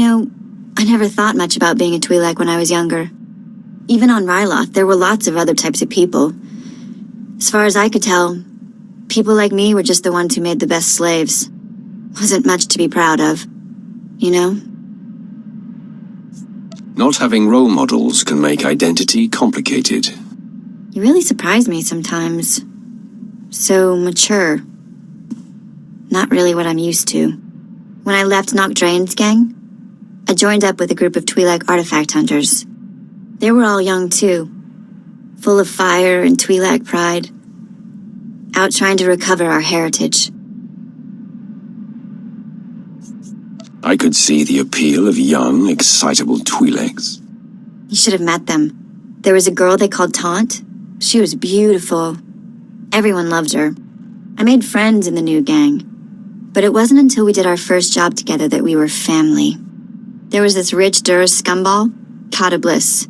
I never thought much about being a Twi'lek when I was younger. Even on Ryloth, there were lots of other types of people. As far as I could tell, people like me were just the ones who made the best slaves. Wasn't much to be proud of, Not having role models can make identity complicated. You really surprise me sometimes. So mature. Not really what I'm used to. When I left Noct Drain's gang, I joined up with a group of Twi'lek artifact hunters. They were all young too, full of fire and Twi'lek pride, out trying to recover our heritage. I could see the appeal of young, excitable Twi'leks. You should have met them. There was a girl they called Taunt. She was beautiful. Everyone loved her. I made friends in the new gang. But it wasn't until we did our first job together that we were family. There was this rich Dur scumball, Kata Bliss.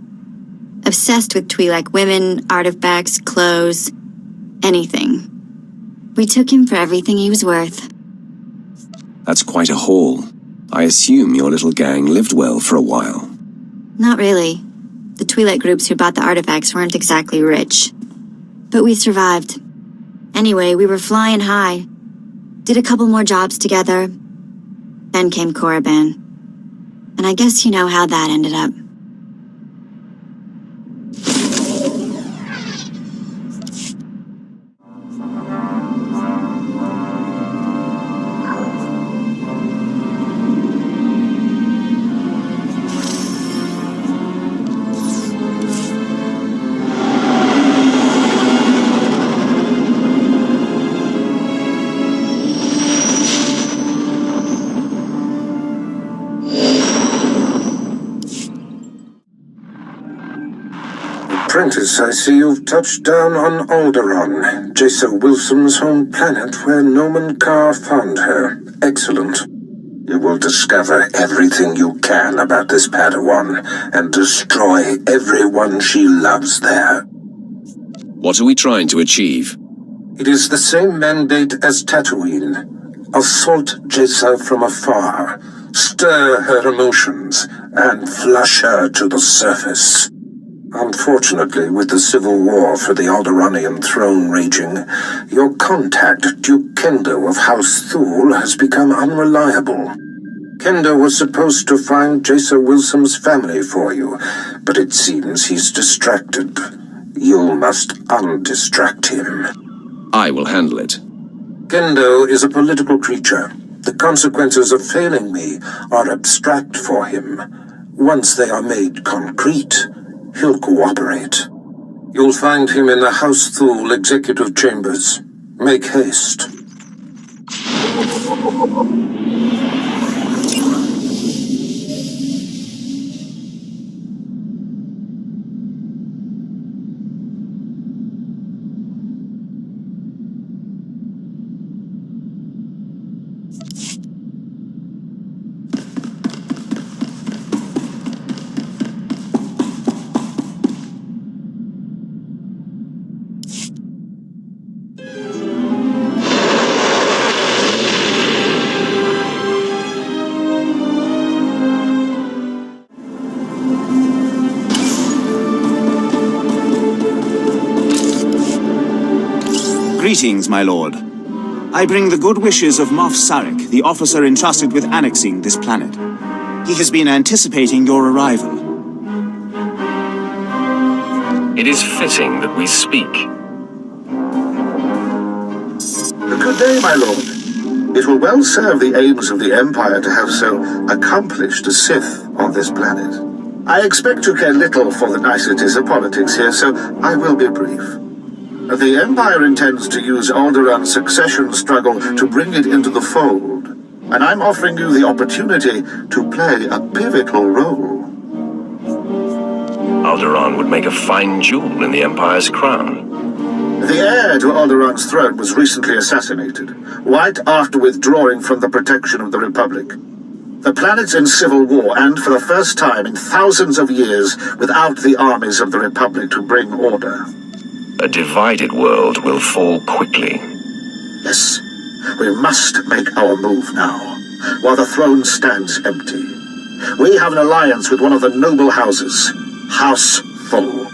Obsessed with Twi'lek women, artifacts, clothes, anything. We took him for everything he was worth. That's quite a haul. I assume your little gang lived well for a while. Not really. The Twi'lek groups who bought the artifacts weren't exactly rich. But we survived. Anyway, we were flying high. Did a couple more jobs together. Then came Korriban. And I guess you know how that ended up. Apprentice, I see you've touched down on Alderaan, Jason Wilson's home planet where Noman Carr found her. Excellent. You will discover everything you can about this Padawan and destroy everyone she loves there. What are we trying to achieve? It is the same mandate as Tatooine. Assault Jesa from afar, stir her emotions, and flush her to the surface. Unfortunately, with the civil war for the Alderaanian throne raging, your contact, Duke Kendo of House Thule, has become unreliable. Kendo was supposed to find Jesa Wilson's family for you, but it seems he's distracted. You must undistract him. I will handle it. Kendo is a political creature. The consequences of failing me are abstract for him. Once they are made concrete, he'll cooperate. You'll find him in the House Thule executive chambers. Make haste. Greetings, my lord. I bring the good wishes of Moff Sarek, the officer entrusted with annexing this planet. He has been anticipating your arrival. It is fitting that we speak. Good day, my lord. It will well serve the aims of the Empire to have so accomplished a Sith on this planet. I expect you care little for the niceties of politics here, so I will be brief. The Empire intends to use Alderaan's succession struggle to bring it into the fold, and I'm offering you the opportunity to play a pivotal role. Alderaan would make a fine jewel in the Empire's crown. The heir to Alderaan's throne was recently assassinated, right after withdrawing from the protection of the Republic. The planet's in civil war, and for the first time in thousands of years, without the armies of the Republic to bring order. A divided world will fall quickly. Yes, we must make our move now, while the throne stands empty. We have an alliance with one of the noble houses, House Thull.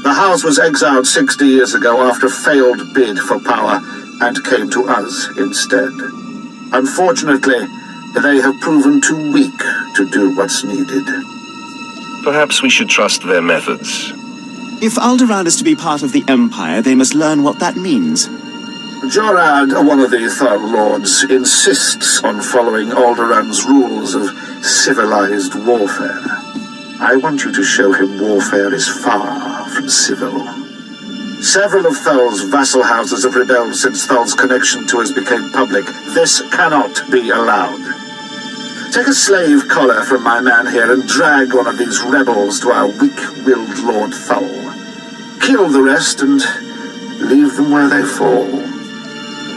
The house was exiled 60 years ago after a failed bid for power and came to us instead. Unfortunately, they have proven too weak to do what's needed. Perhaps we should trust their methods. If Alderaan is to be part of the Empire, they must learn what that means. Jorad, one of the Thull Lords, insists on following Alderaan's rules of civilized warfare. I want you to show him warfare is far from civil. Several of Thull's vassal houses have rebelled since Thull's connection to us became public. This cannot be allowed. Take a slave collar from my man here and drag one of these rebels to our weak-willed Lord Thull. Kill the rest and leave them where they fall.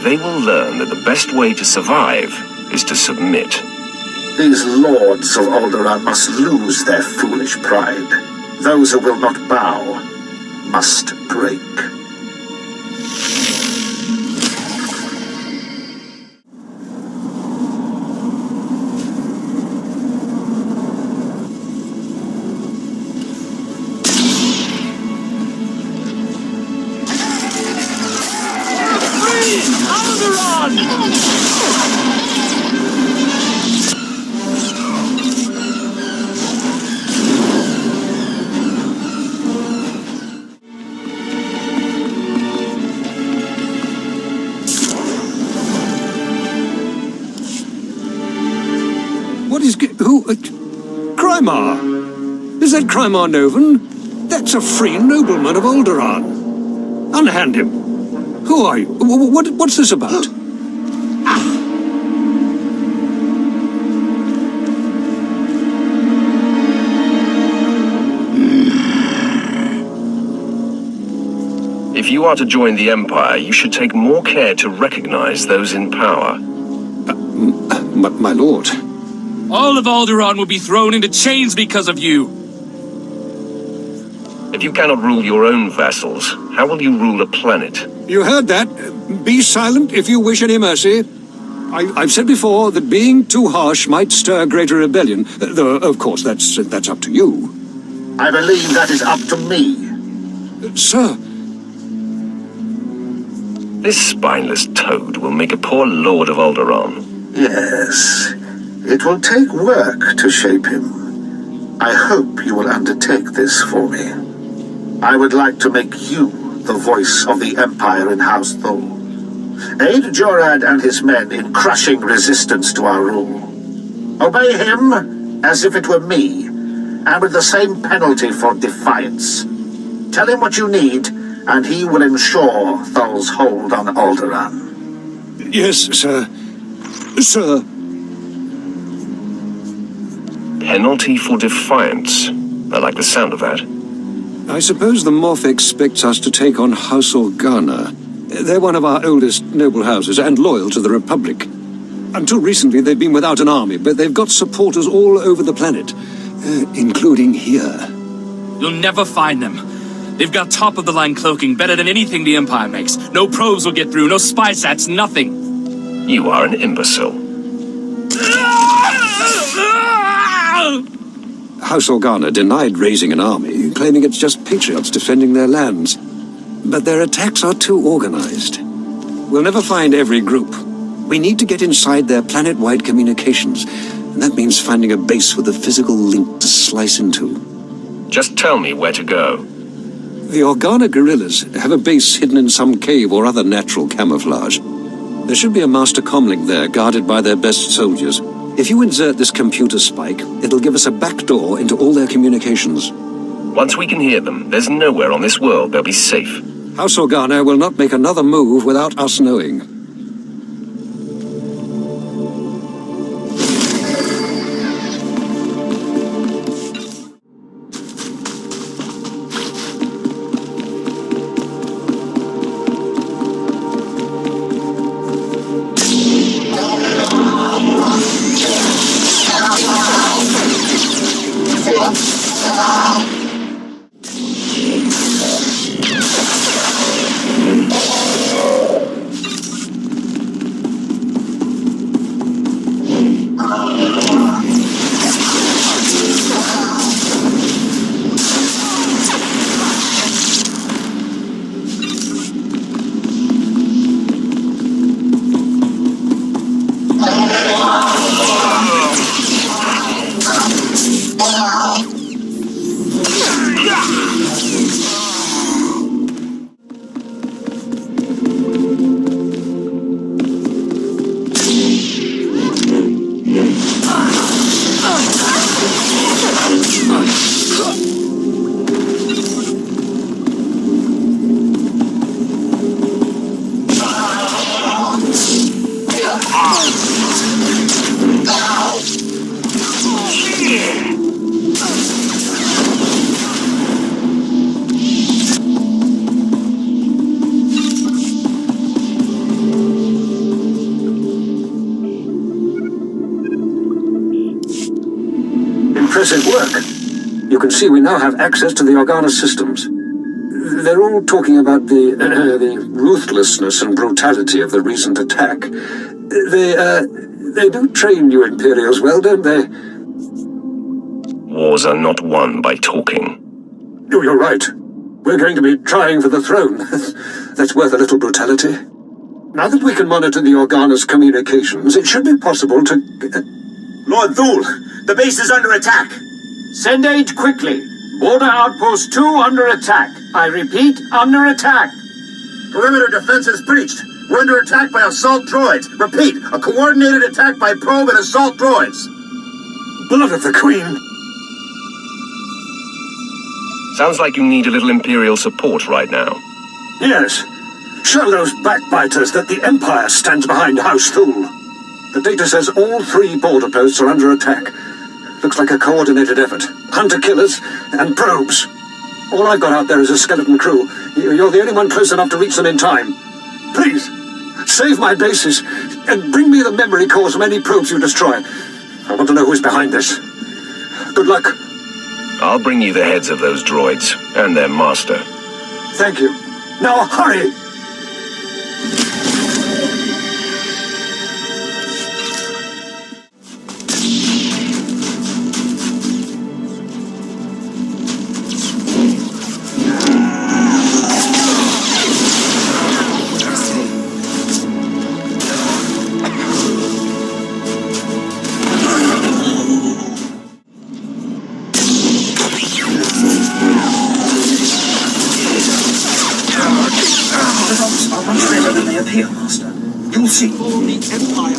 They will learn that the best way to survive is to submit. These lords of Alderaan must lose their foolish pride. Those who will not bow must break. What is... who... Crymar? Is that Crymar Novan? That's a free nobleman of Alderaan. Unhand him. Who are you? What's this about? If you are to join the Empire, you should take more care to recognize those in power. My lord. All of Alderaan will be thrown into chains because of you. If you cannot rule your own vassals, how will you rule a planet? You heard that. Be silent if you wish any mercy. I've said before that being too harsh might stir greater rebellion, though, of course, that's up to you. I believe that is up to me. Sir. This spineless toad will make a poor lord of Alderaan. Yes. It will take work to shape him. I hope you will undertake this for me. I would like to make you the voice of the Empire in House Thull. Aid Jorad and his men in crushing resistance to our rule. Obey him as if it were me, and with the same penalty for defiance. Tell him what you need, and he will ensure Thull's hold on Alderaan. Yes, sir. Sir. Penalty for defiance. I like the sound of that. I suppose the Moff expects us to take on House Organa. They're one of our oldest noble houses and loyal to the Republic. Until recently, they've been without an army, but they've got supporters all over the planet, including here. You'll never find them. They've got top-of-the-line cloaking, better than anything the Empire makes. No probes will get through, no spy sats, nothing. You are an imbecile. House Organa denied raising an army, claiming it's just patriots defending their lands. But their attacks are too organized. We'll never find every group. We need to get inside their planet-wide communications, and that means finding a base with a physical link to slice into. Just tell me where to go. The Organa guerrillas have a base hidden in some cave or other natural camouflage. There should be a master comlink there, guarded by their best soldiers. If you insert this computer spike, it'll give us a backdoor into all their communications. Once we can hear them, there's nowhere on this world they'll be safe. House Organa will not make another move without us knowing. Impressive work. You can see we now have access to the Organa systems. They're all talking about the ruthlessness and brutality of the recent attack. They do train you Imperials well, don't they? Wars are not won by talking. Oh, you're right. We're going to be trying for the throne. That's worth a little brutality. Now that we can monitor the Organa's communications, it should be possible to... Lord Thule, the base is under attack. Send aid quickly. Border Outpost 2 under attack. I repeat, under attack. Perimeter defenses breached. We're under attack by assault droids. Repeat, a coordinated attack by probe and assault droids. Blood of the Queen. Sounds like you need a little Imperial support right now. Yes. Show those backbiters that the Empire stands behind House Thule. The data says all 3 border posts are under attack. Looks like a coordinated effort. Hunter-killers and probes. All I've got out there is a skeleton crew. You're the only one close enough to reach them in time. Please, save my bases and bring me the memory cores from any probes you destroy. I want to know who's behind this. Good luck. I'll bring you the heads of those droids and their master. Thank you. Now hurry! You'll see. For the Empire.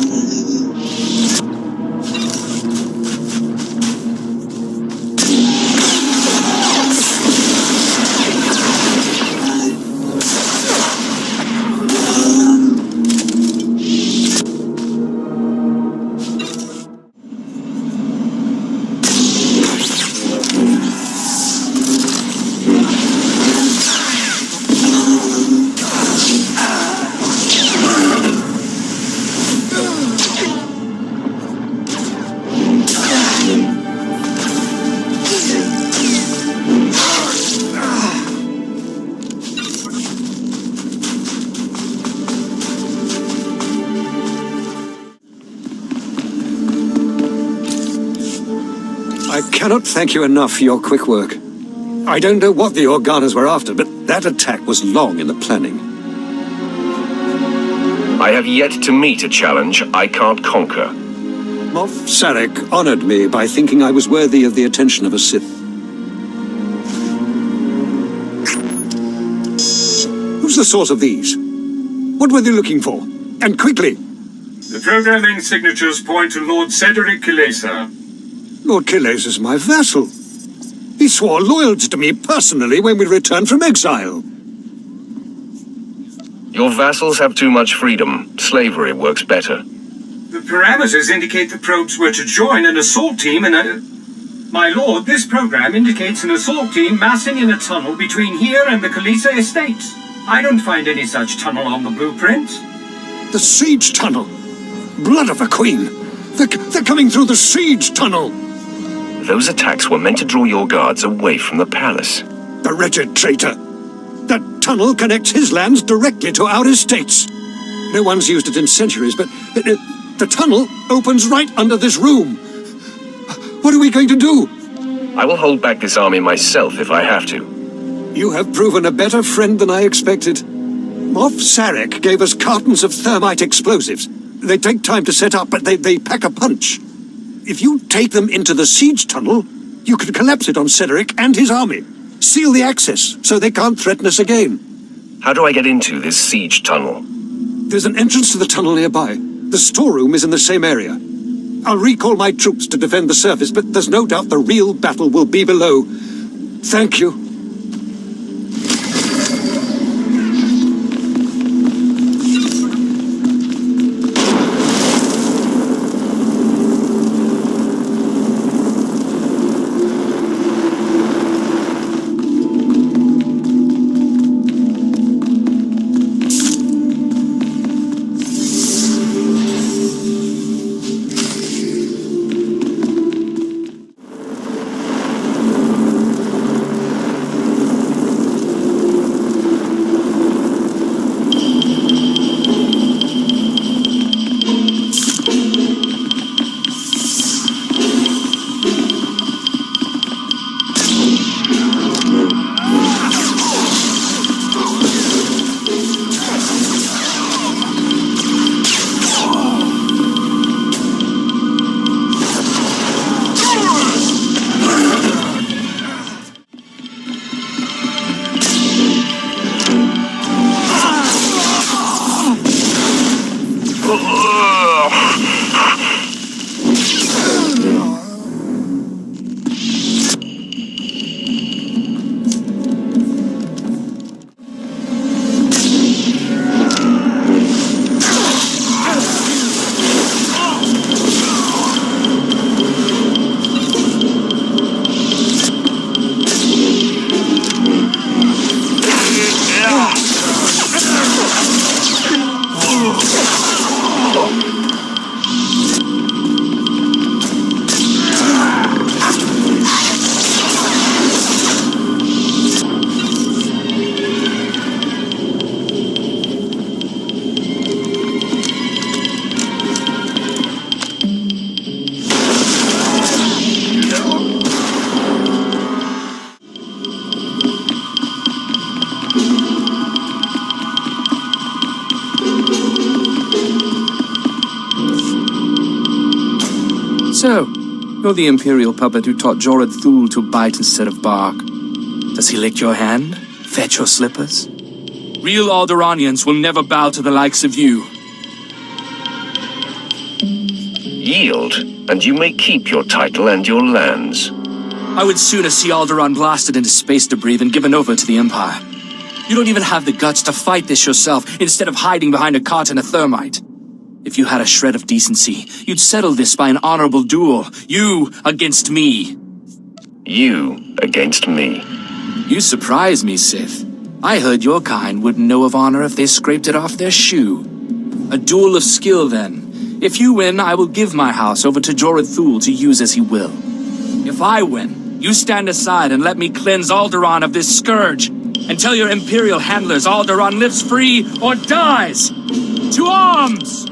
I cannot thank you enough for your quick work. I don't know what the Organas were after, but that attack was long in the planning. I have yet to meet a challenge I can't conquer. Moff Sarek honored me by thinking I was worthy of the attention of a Sith. Who's the source of these? What were they looking for? And quickly! The programming signatures point to Lord Cedric Kilesa. Lord Kilesa is my vassal. He swore loyalty to me personally when we returned from exile. Your vassals have too much freedom. Slavery works better. The parameters indicate the probes were to join an assault team and My lord, this program indicates an assault team massing in a tunnel between here and the Kilesa estate. I don't find any such tunnel on the blueprint. The siege tunnel! Blood of the Queen! They're coming through the siege tunnel! Those attacks were meant to draw your guards away from the palace. The wretched traitor! That tunnel connects his lands directly to our estates. No one's used it in centuries, but the tunnel opens right under this room. What are we going to do? I will hold back this army myself if I have to. You have proven a better friend than I expected. Moff Sarek gave us cartons of thermite explosives. They take time to set up, but they pack a punch. If you take them into the siege tunnel, You could collapse it on Cedric and his army. Seal the access, so they can't threaten us again. How do I get into this siege tunnel? There's an entrance to the tunnel nearby. The storeroom is in the same area. I'll recall my troops to defend the surface, but there's no doubt the real battle will be below. Thank you. So, you're the Imperial puppet who taught Jorad Thul to bite instead of bark. Does he lick your hand? Fetch your slippers? Real Alderaanians will never bow to the likes of you. Yield, and you may keep your title and your lands. I would sooner see Alderaan blasted into space debris than given over to the Empire. You don't even have the guts to fight this yourself, instead of hiding behind a cart and a thermite. If you had a shred of decency, you'd settle this by an honorable duel. You against me. You against me. You surprise me, Sith. I heard your kind wouldn't know of honor if they scraped it off their shoe. A duel of skill, then. If you win, I will give my house over to Jorad Thul to use as he will. If I win, you stand aside and let me cleanse Alderaan of this scourge, and tell your Imperial handlers Alderaan lives free or dies! To arms!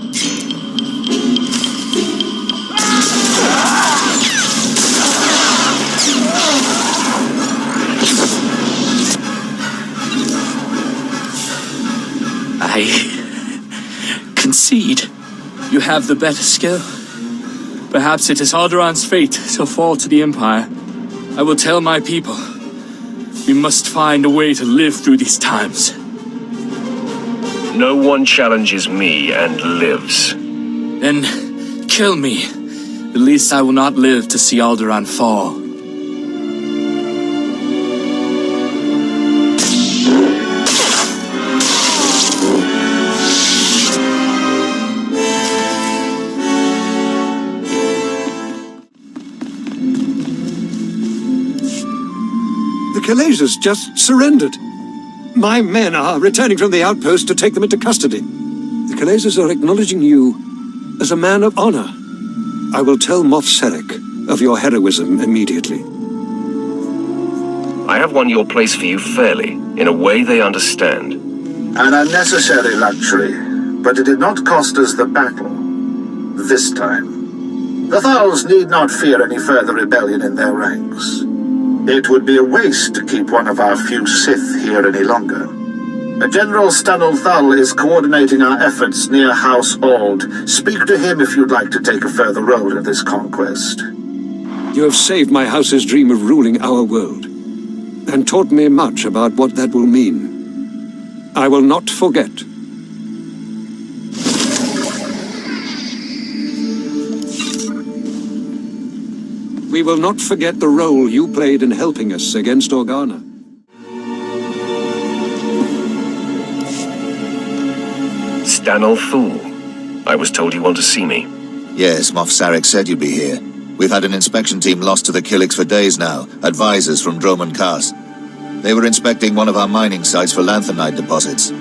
I concede. You have the better skill. Perhaps it is Alderaan's fate to fall to the Empire. I will tell my people. We must find a way to live through these times. No one challenges me and lives. Then kill me. At least I will not live to see Alderaan fall. The Kalazars just surrendered. My men are returning from the outpost to take them into custody. The Kalazars are acknowledging you as a man of honor. I will tell Moff Sarek of your heroism immediately. I have won your place for you fairly, in a way they understand. An unnecessary luxury, but it did not cost us the battle. This time. The Thals need not fear any further rebellion in their ranks. It would be a waste to keep one of our few Sith here any longer. General Stanul Thal is coordinating our efforts near House Ald. Speak to him if you'd like to take a further role in this conquest. You have saved my house's dream of ruling our world, and taught me much about what that will mean. I will not forget. We will not forget the role you played in helping us against Organa. Stanel Thule. I was told you want to see me. Yes, Moff Sarek said you'd be here. We've had an inspection team lost to the Killiks for days now, advisors from Droman Khas. They were inspecting one of our mining sites for lanthanide deposits.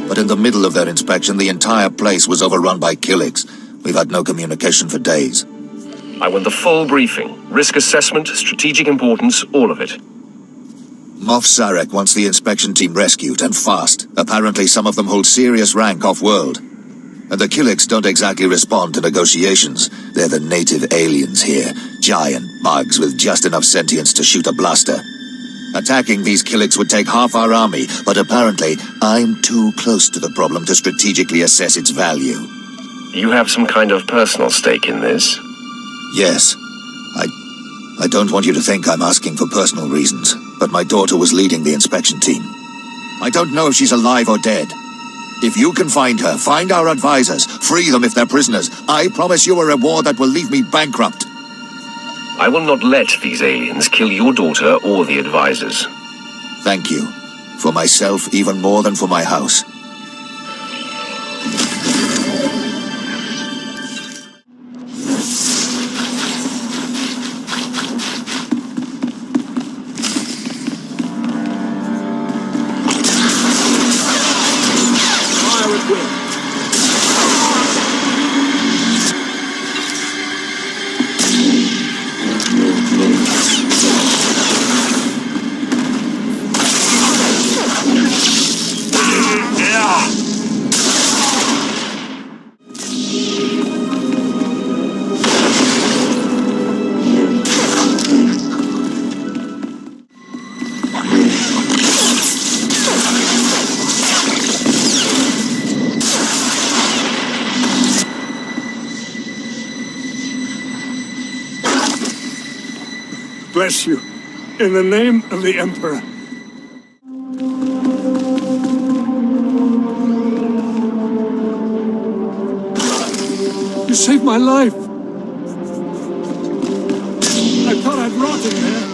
But in the middle of their inspection, the entire place was overrun by Killiks. We've had no communication for days. I want the full briefing. Risk assessment, strategic importance, all of it. Moff Sarek wants the inspection team rescued, and fast. Apparently some of them hold serious rank off-world. And the Killiks don't exactly respond to negotiations. They're the native aliens here. Giant bugs with just enough sentience to shoot a blaster. Attacking these Killiks would take half our army, but apparently I'm too close to the problem to strategically assess its value. You have some kind of personal stake in this? Yes. I don't want you to think I'm asking for personal reasons, but my daughter was leading the inspection team. I don't know if she's alive or dead. If you can find her, find our advisors, free them if they're prisoners. I promise you a reward that will leave me bankrupt. I will not let these aliens kill your daughter or the advisors. Thank you. For myself, even more than for my house. Bless you, in the name of the Emperor. You saved my life. I thought I'd rot in there.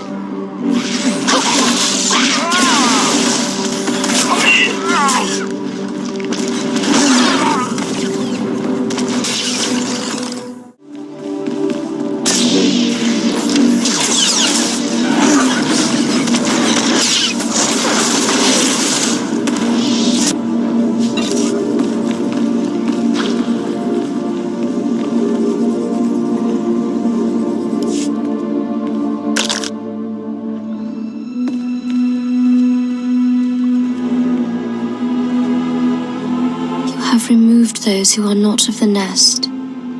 Removed those who are not of the nest.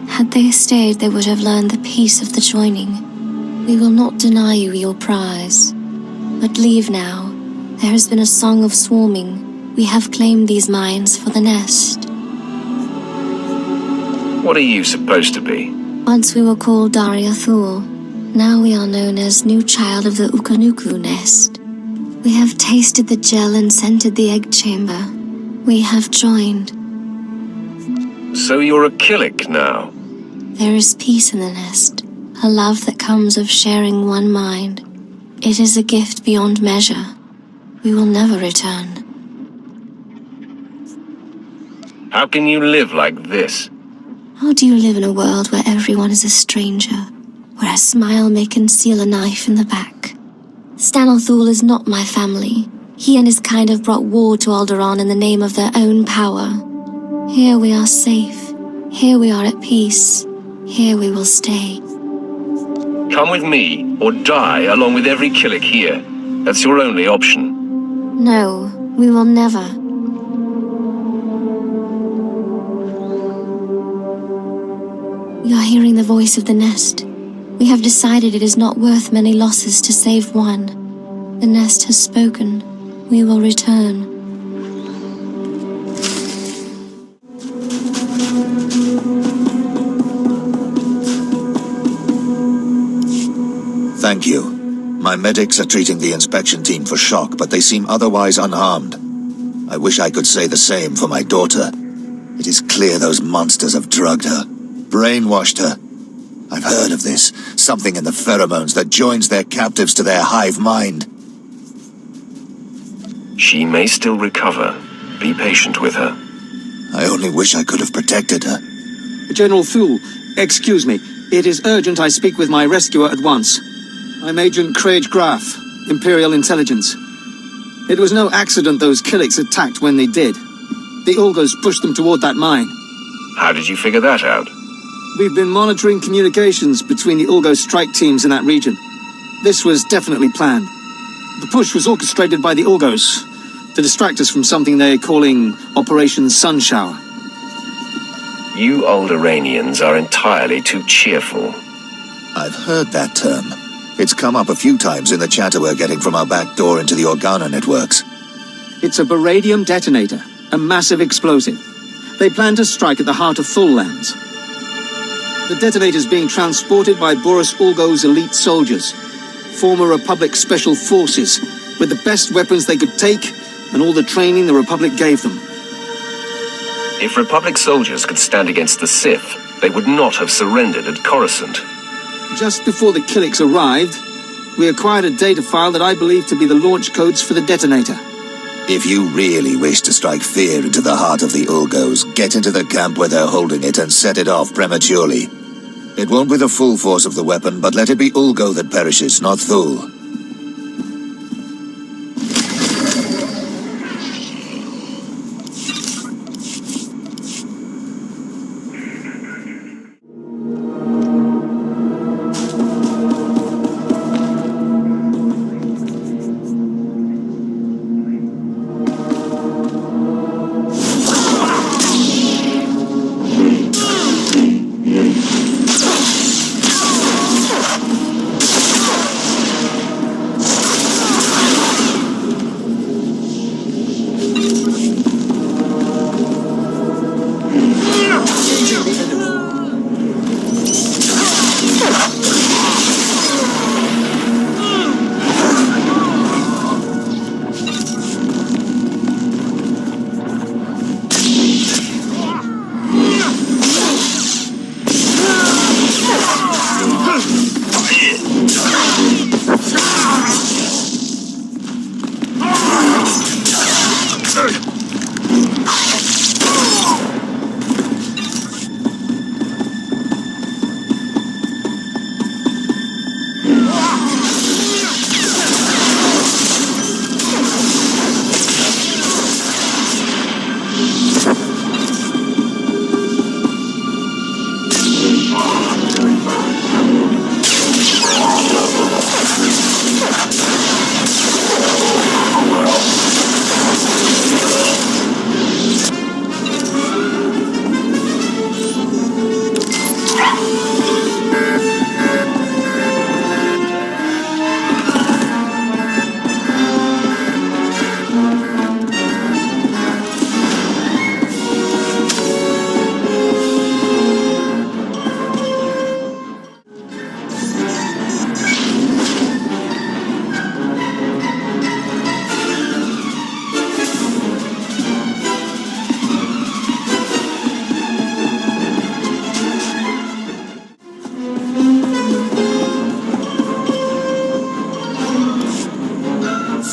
Had they stayed, they would have learned the peace of the joining. We will not deny you your prize. But leave now. There has been a song of swarming. We have claimed these mines for the nest. What are you supposed to be? Once we were called Daria Thule. Now we are known as new child of the Ukanuku nest. We have tasted the gel and scented the egg chamber. We have joined. So you're a Killik now? There is peace in the nest, a love that comes of sharing one mind. It is a gift beyond measure. We will never return. How can you live like this? How do you live in a world where everyone is a stranger, where a smile may conceal a knife in the back? Stanel Thule is not my family. He and his kind have brought war to Alderaan in the name of their own power. Here we are safe. Here we are at peace. Here we will stay. Come with me, or die along with every Killik here. That's your only option. No, we will never. We are hearing the voice of the nest. We have decided it is not worth many losses to save one. The nest has spoken. We will return. Thank you. My medics are treating the inspection team for shock, but they seem otherwise unharmed. I wish I could say the same for my daughter. It is clear those monsters have drugged her, brainwashed her. I've heard of this, something in the pheromones that joins their captives to their hive mind. She may still recover. Be patient with her. I only wish I could have protected her. General Thule, excuse me. It is urgent I speak with my rescuer at once. I'm Agent Craig Graff, Imperial Intelligence. It was no accident those Killiks attacked when they did. The Ulgos pushed them toward that mine. How did you figure that out? We've been monitoring communications between the Ulgo strike teams in that region. This was definitely planned. The push was orchestrated by the Ulgos to distract us from something they're calling Operation Sunshower. You Alderaanians are entirely too cheerful. I've heard that term. It's come up a few times in the chatter we're getting from our back door into the Organa networks. It's a baradium detonator, a massive explosive. They plan to strike at the heart of Thule lands. The detonator's being transported by Boris Ulgo's elite soldiers, former Republic Special Forces, with the best weapons they could take and all the training the Republic gave them. If Republic soldiers could stand against the Sith, they would not have surrendered at Coruscant. Just before the Killiks arrived, we acquired a data file that I believe to be the launch codes for the detonator. If you really wish to strike fear into the heart of the Ulgos, get into the camp where they're holding it and set it off prematurely. It won't be the full force of the weapon, but let it be Ulgo that perishes, not Thule.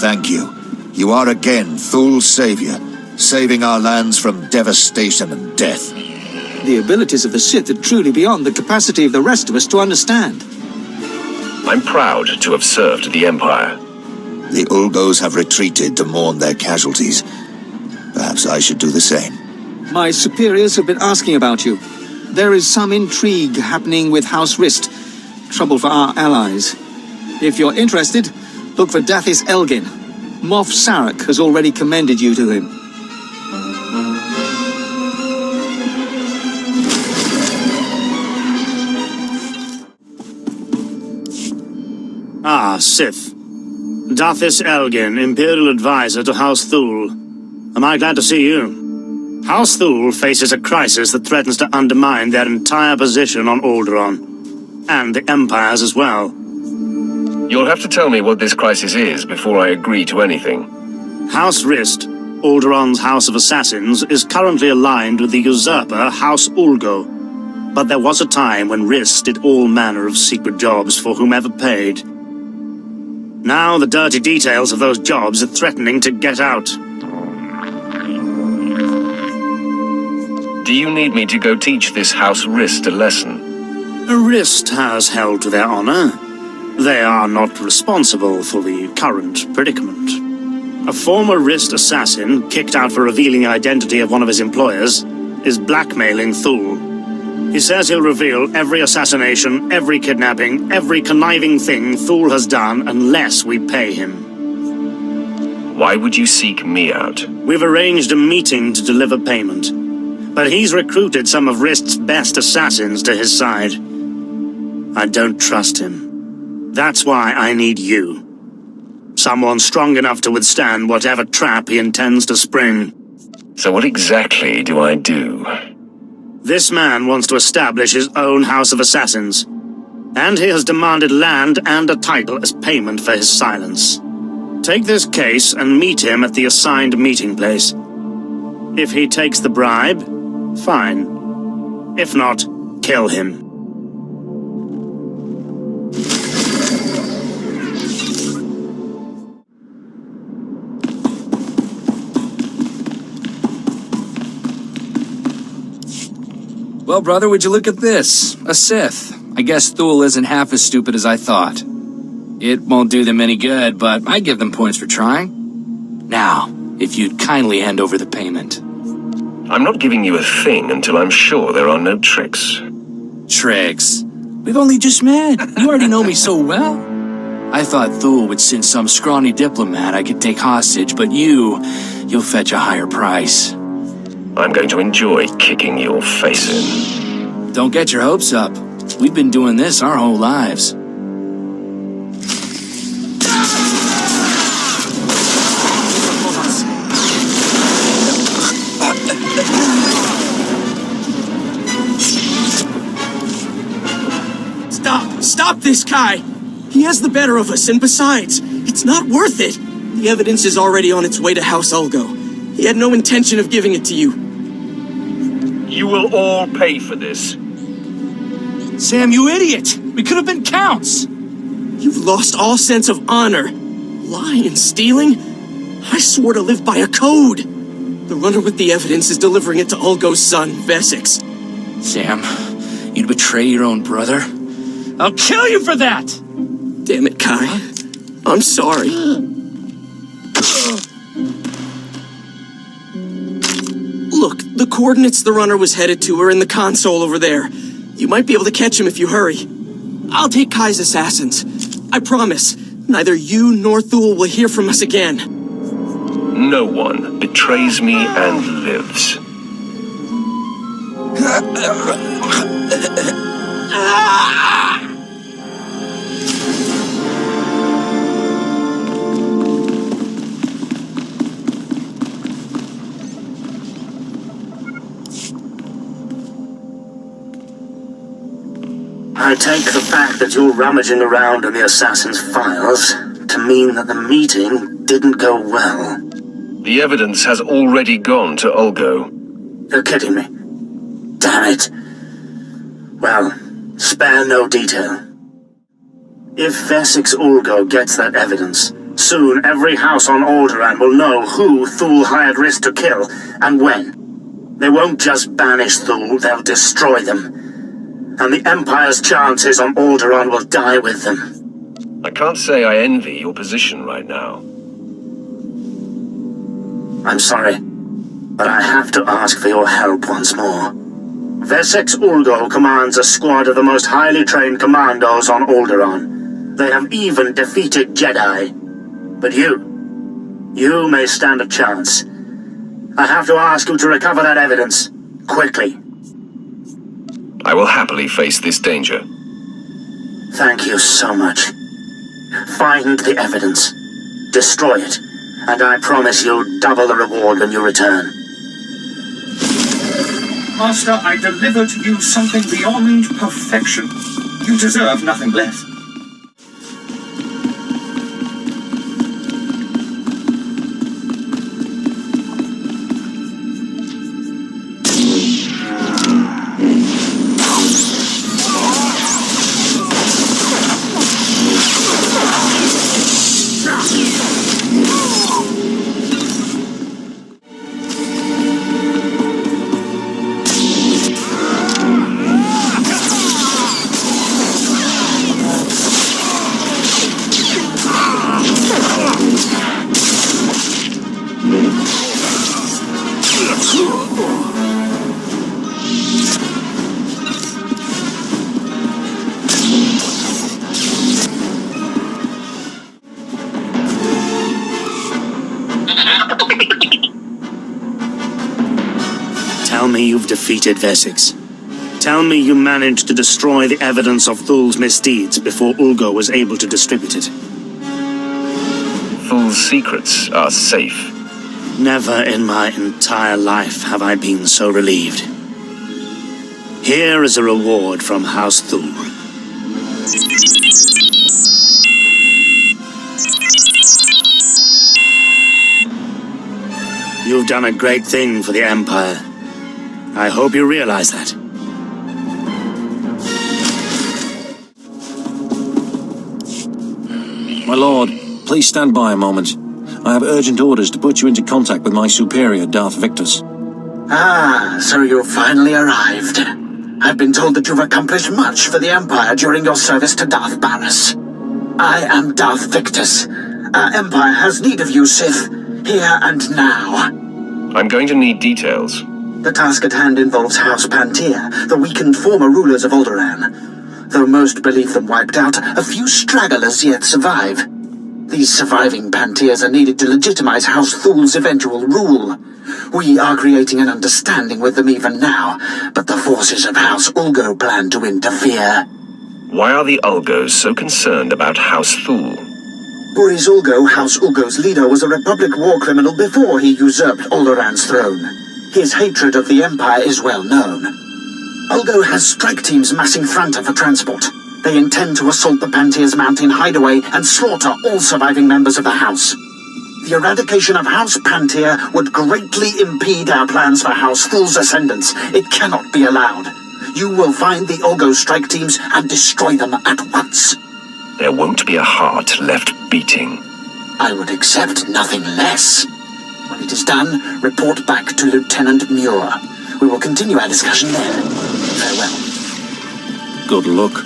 Thank you. You are again Thule's savior, saving our lands from devastation and death. The abilities of the Sith are truly beyond the capacity of the rest of us to understand. I'm proud to have served the Empire. The Ulgos have retreated to mourn their casualties. Perhaps I should do the same. My superiors have been asking about you. There is some intrigue happening with House Rist. Trouble for our allies. If you're interested, look for Dathis Elgin. Moff Sarek has already commended you to him. Ah, Sith. Dathis Elgin, Imperial Advisor to House Thule. Am I glad to see you? House Thule faces a crisis that threatens to undermine their entire position on Alderaan. And the Empire's as well. You'll have to tell me what this crisis is before I agree to anything. House Rist, Alderaan's House of Assassins, is currently aligned with the usurper House Ulgo. But there was a time when Rist did all manner of secret jobs for whomever paid. Now the dirty details of those jobs are threatening to get out. Do you need me to go teach this House Rist a lesson? Rist has held to their honor. They are not responsible for the current predicament. A former Rist assassin, kicked out for revealing the identity of one of his employers, is blackmailing Thule. He says he'll reveal every assassination, every kidnapping, every conniving thing Thule has done unless we pay him. Why would you seek me out? We've arranged a meeting to deliver payment. But he's recruited some of Rist's best assassins to his side. I don't trust him. That's why I need you. Someone strong enough to withstand whatever trap he intends to spring. So what exactly do I do? This man wants to establish his own House of Assassins. And he has demanded land and a title as payment for his silence. Take this case and meet him at the assigned meeting place. If he takes the bribe, fine. If not, kill him. Well, brother, would you look at this? A Sith. I guess Thule isn't half as stupid as I thought. It won't do them any good, but I give them points for trying. Now, if you'd kindly hand over the payment. I'm not giving you a thing until I'm sure there are no tricks. Tricks? We've only just met. You already know me so well. I thought Thule would send some scrawny diplomat I could take hostage, but you'll fetch a higher price. I'm going to enjoy kicking your face in. Don't get your hopes up. We've been doing this our whole lives. Stop this guy! He has the better of us, and besides, it's not worth it. The evidence is already on its way to House Ulgo. He had no intention of giving it to you. You will all pay for this. Sam, you idiot! We could have been counts! You've lost all sense of honor. Lying and stealing? I swore to live by a code. The runner with the evidence is delivering it to Ulgo's son, Vesix. Sam, you'd betray your own brother? I'll kill you for that! Damn it, Kai. I'm sorry. Look, the coordinates the runner was headed to are in the console over there. You might be able to catch him if you hurry. I'll take Kai's assassins. I promise, neither you nor Thule will hear from us again. No one betrays me and lives. I take the fact that you're rummaging around in the assassin's files to mean that the meeting didn't go well. The evidence has already gone to Ulgo. You're kidding me. Damn it. Well, spare no detail. If Vesix Ulgo gets that evidence, soon every house on Alderaan will know who Thule hired Rist to kill, and when. They won't just banish Thule, they'll destroy them. And the Empire's chances on Alderaan will die with them. I can't say I envy your position right now. I'm sorry, but I have to ask for your help once more. Vesix Ulgo commands a squad of the most highly trained commandos on Alderaan. They have even defeated Jedi. But you may stand a chance. I have to ask you to recover that evidence, quickly. I will happily face this danger. Thank you so much. Find the evidence, destroy it, and I promise you'll double the reward when you return. Master, I deliver to you something beyond perfection. You deserve nothing less. me you've defeated Vesix. Tell me you managed to destroy the evidence of Thul's misdeeds before Ulgo was able to distribute it. Thul's secrets are safe. Never in my entire life have I been so relieved. Here is a reward from House Thul. You've done a great thing for the Empire. I hope you realize that. My lord, please stand by a moment. I have urgent orders to put you into contact with my superior, Darth Victus. Ah, so you've finally arrived. I've been told that you've accomplished much for the Empire during your service to Darth Baras. I am Darth Victus. Our Empire has need of you, Sith, here and now. I'm going to need details. The task at hand involves House Pantir, the weakened former rulers of Alderaan. Though most believe them wiped out, a few stragglers yet survive. These surviving Pantirs are needed to legitimize House Thul's eventual rule. We are creating an understanding with them even now, but the forces of House Ulgo plan to interfere. Why are the Ulgos so concerned about House Thul? Boris Ulgo, House Ulgo's leader, was a Republic war criminal before he usurped Alderaan's throne. His hatred of the Empire is well known. Ulgo has strike teams massing Thranta for transport. They intend to assault the Pantir's mountain hideaway and slaughter all surviving members of the House. The eradication of House Pantir would greatly impede our plans for House Thul's ascendance. It cannot be allowed. You will find the Ulgo strike teams and destroy them at once. There won't be a heart left beating. I would accept nothing less. When it is done, report back to Lieutenant Muir. We will continue our discussion then. Farewell. Good luck.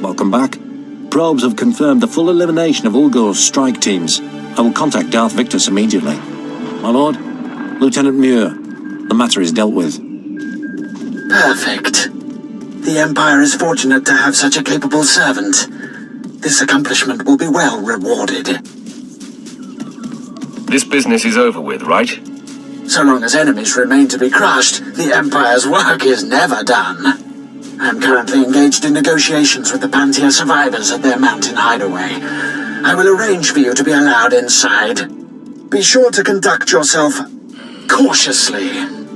Welcome back. Probes have confirmed the full elimination of Ulgo's strike teams. I will contact Darth Victus immediately. My lord, Lieutenant Muir, the matter is dealt with. Perfect. The Empire is fortunate to have such a capable servant. This accomplishment will be well rewarded. This business is over with, right? So long as enemies remain to be crushed, the Empire's work is never done. I'm currently engaged in negotiations with the Pantir survivors at their mountain hideaway. I will arrange for you to be allowed inside. Be sure to conduct yourself cautiously.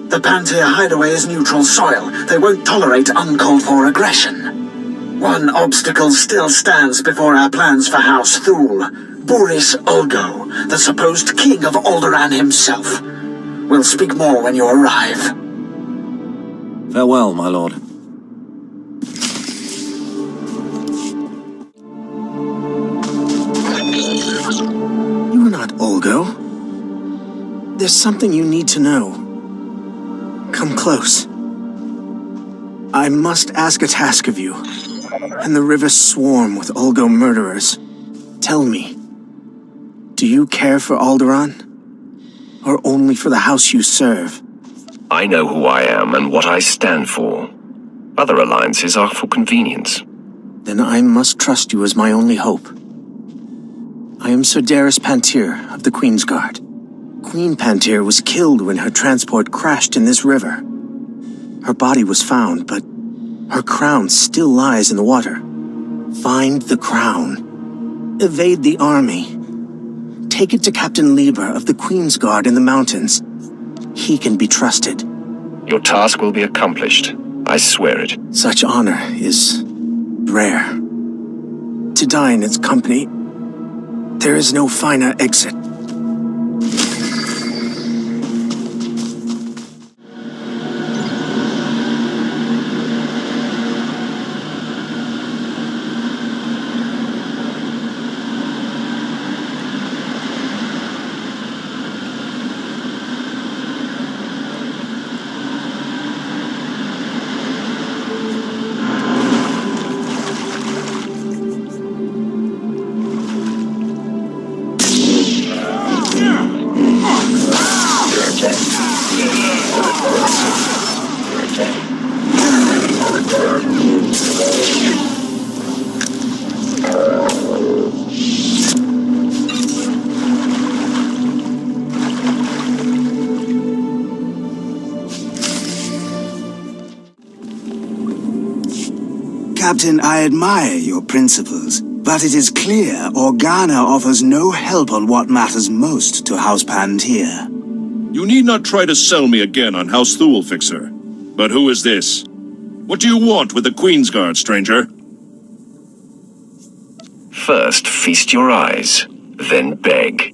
The Pantir hideaway is neutral soil. They won't tolerate uncalled-for aggression. One obstacle still stands before our plans for House Thul. Boris Ulgo, the supposed king of Alderaan himself. We'll speak more when you arrive. Farewell, my lord. You're not Ulgo. There's something you need to know. Come close. I must ask a task of you. And the rivers swarm with Ulgo murderers. Tell me, do you care for Alderaan? Or only for the house you serve? I know who I am and what I stand for. Other alliances are for convenience. Then I must trust you as my only hope. I am Sir Darius Pantir of the Queen's Guard. Queen Pantir was killed when her transport crashed in this river. Her body was found, but her crown still lies in the water. Find the crown. Evade the army. Take it to Captain Lieber of the Queen's Guard in the mountains. He can be trusted. Your task will be accomplished. I swear it. Such honor is rare. To die in its company, there is no finer exit. Captain, I admire your principles, but it is clear Organa offers no help on what matters most to House Pantir. You need not try to sell me again on House Thule, Fixer. But who is this? What do you want with the Queen's Guard, stranger? First, feast your eyes, then beg.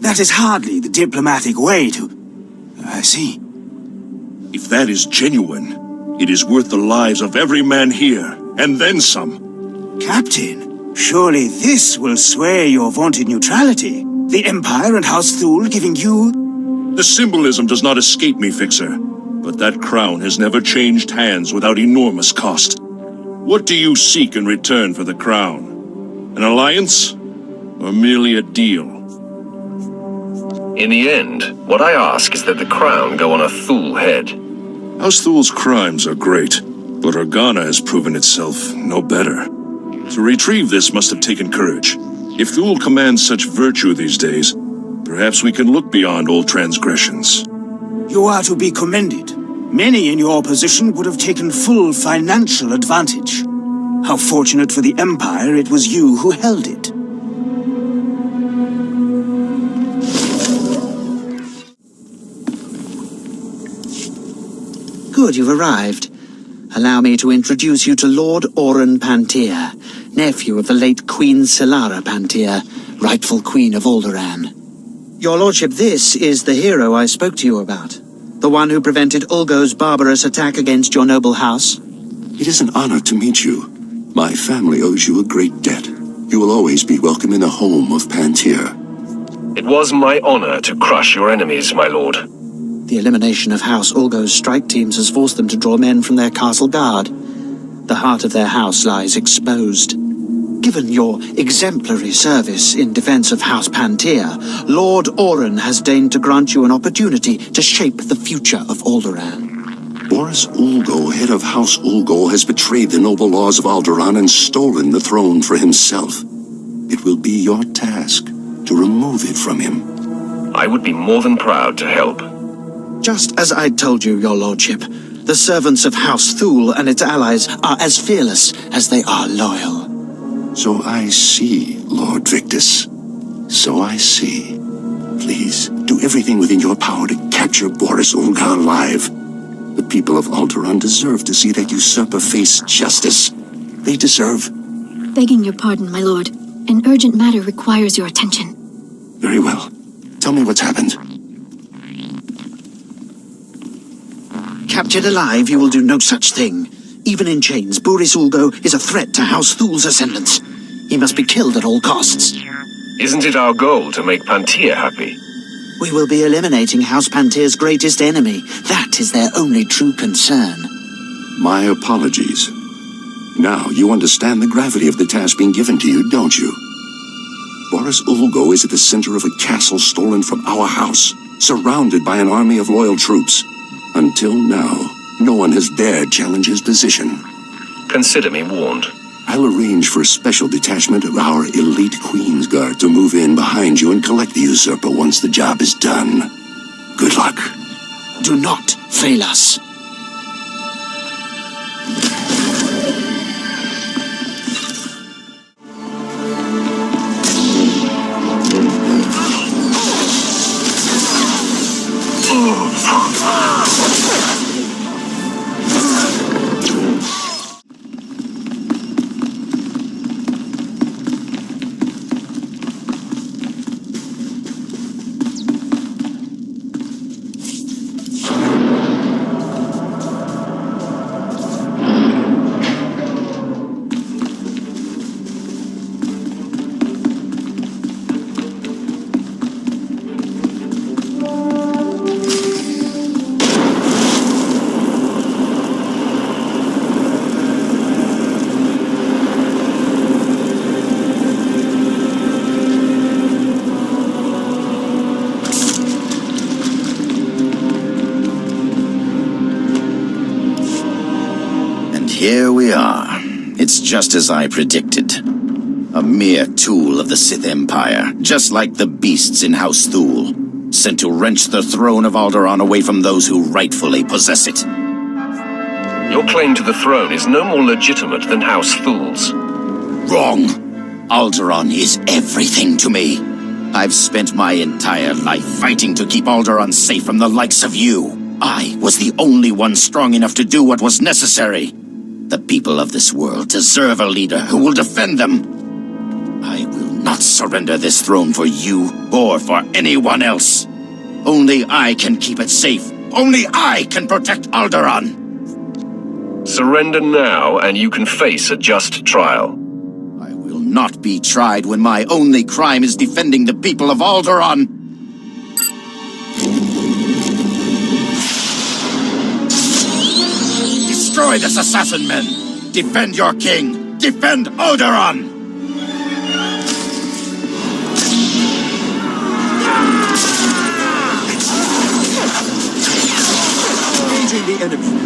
That is hardly the diplomatic way to... I see. If that is genuine, it is worth the lives of every man here, and then some. Captain, surely this will swear your vaunted neutrality. The Empire and House Thule giving you... The symbolism does not escape me, Fixer. But that crown has never changed hands without enormous cost. What do you seek in return for the crown? An alliance? Or merely a deal? In the end, what I ask is that the crown go on a Thule head. House Thule's crimes are great, but Organa has proven itself no better. To retrieve this must have taken courage. If Thule commands such virtue these days, perhaps we can look beyond old transgressions. You are to be commended. Many in your position would have taken full financial advantage. How fortunate for the Empire it was you who held it. Good, you've arrived. Allow me to introduce you to Lord Alderaan Planetary, nephew of the late Queen Selara Planetary, rightful Queen of Alderaan. Your Lordship, this is the hero I spoke to you about. The one who prevented Ulgo's barbarous attack against your noble house. It is an honor to meet you. My family owes you a great debt. You will always be welcome in the home of Pantir. It was my honor to crush your enemies, my lord. The elimination of House Ulgo's strike teams has forced them to draw men from their castle guard. The heart of their house lies exposed. Given your exemplary service in defense of House Pantir, Lord Alderaan has deigned to grant you an opportunity to shape the future of Alderaan. Boris Ulgo, head of House Ulgo, has betrayed the noble laws of Alderaan and stolen the throne for himself. It will be your task to remove it from him. I would be more than proud to help. Just as I told you, your lordship, the servants of House Thule and its allies are as fearless as they are loyal. So I see, Lord Victus. So I see. Please, do everything within your power to capture Boris Ulgo alive. The people of Alderaan deserve to see that usurper face justice. They deserve... Begging your pardon, my lord. An urgent matter requires your attention. Very well. Tell me what's happened. Captured alive, you will do no such thing. Even in chains, Boris Ulgo is a threat to House Thule's ascendance. He must be killed at all costs. Isn't it our goal to make Pantir happy? We will be eliminating House Pantir's greatest enemy. That is their only true concern. My apologies. Now you understand the gravity of the task being given to you, don't you? Boris Ulgo is at the center of a castle stolen from our house, surrounded by an army of loyal troops. Until now, no one has dared challenge his position. Consider me warned. I'll arrange for a special detachment of our elite Queen's Guard to move in behind you and collect the usurper once the job is done. Good luck. Do not fail us. here we are. It's just as I predicted. A mere tool of the Sith Empire, just like the beasts in House Thule, sent to wrench the throne of Alderaan away from those who rightfully possess it. Your claim to the throne is no more legitimate than House Thule's. Wrong. Alderaan is everything to me. I've spent my entire life fighting to keep Alderaan safe from the likes of you. I was the only one strong enough to do what was necessary. The people of this world deserve a leader who will defend them. I will not surrender this throne for you or for anyone else. Only I can keep it safe. Only I can protect Alderaan. Surrender now, and you can face a just trial. I will not be tried when my only crime is defending the people of Alderaan. Destroy this assassin, men! Defend your king! Defend Alderaan! Engaging the enemy.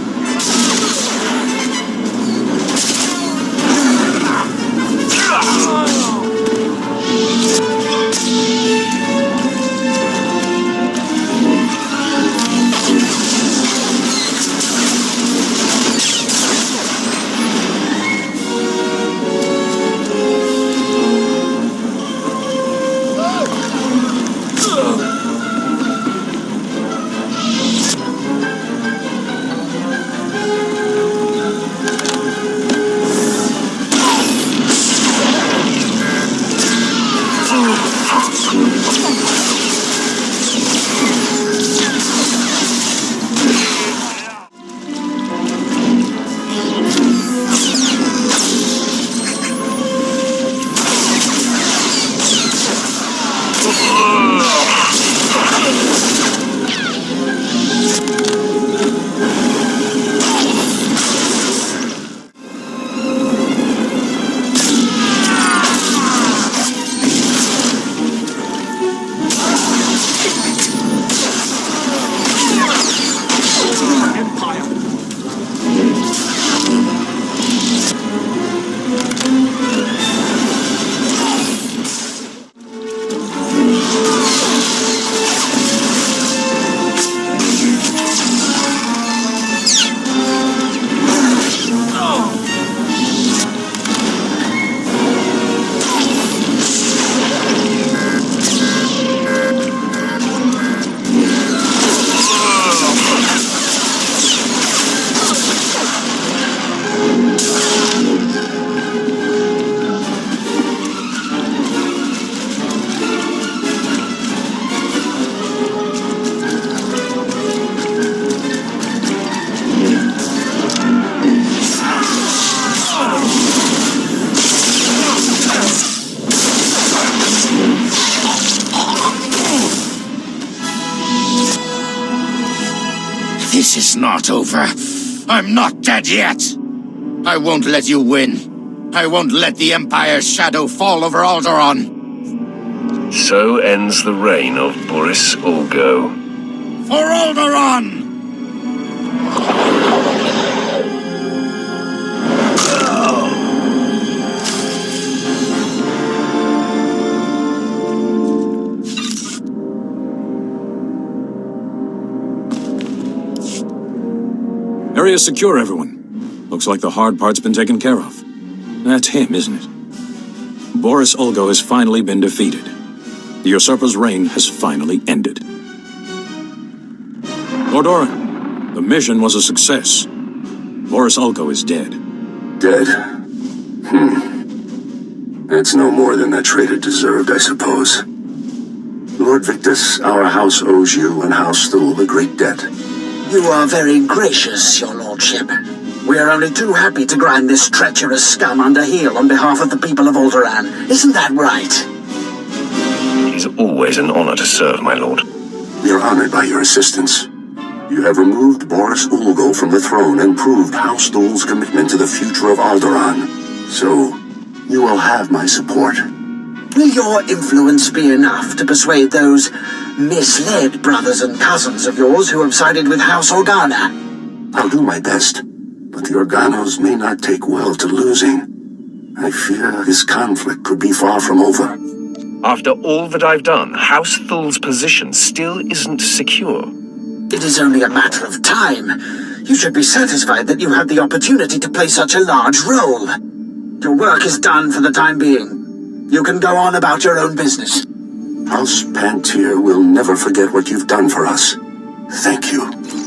This is not over. I'm not dead yet. I won't let you win. I won't let the Empire's shadow fall over Alderaan. So ends the reign of Boris Ulgo. For Alderaan! Area secure, everyone. Looks like the hard part's been taken care of. That's him, isn't it? Boris Ulgo has finally been defeated. The usurper's reign has finally ended. Lord Orin, the mission was a success. Boris Ulgo is dead. Dead? That's no more than that traitor deserved, I suppose. Lord Victus, our house owes you and House Thule a great debt. You are very gracious, your lordship. We are only too happy to grind this treacherous scum under heel on behalf of the people of Alderaan. Isn't that right? It is always an honor to serve, my lord. We are honored by your assistance. You have removed Boris Ulgo from the throne and proved House Thule's commitment to the future of Alderaan. So, you will have my support. Will your influence be enough to persuade those misled brothers and cousins of yours who have sided with House Organa? I'll do my best, but the Organos may not take well to losing. I fear this conflict could be far from over. After all that I've done, House Thul's position still isn't secure. It is only a matter of time. You should be satisfied that you had the opportunity to play such a large role. Your work is done for the time being. You can go on about your own business. House Pantier will never forget what you've done for us. Thank you.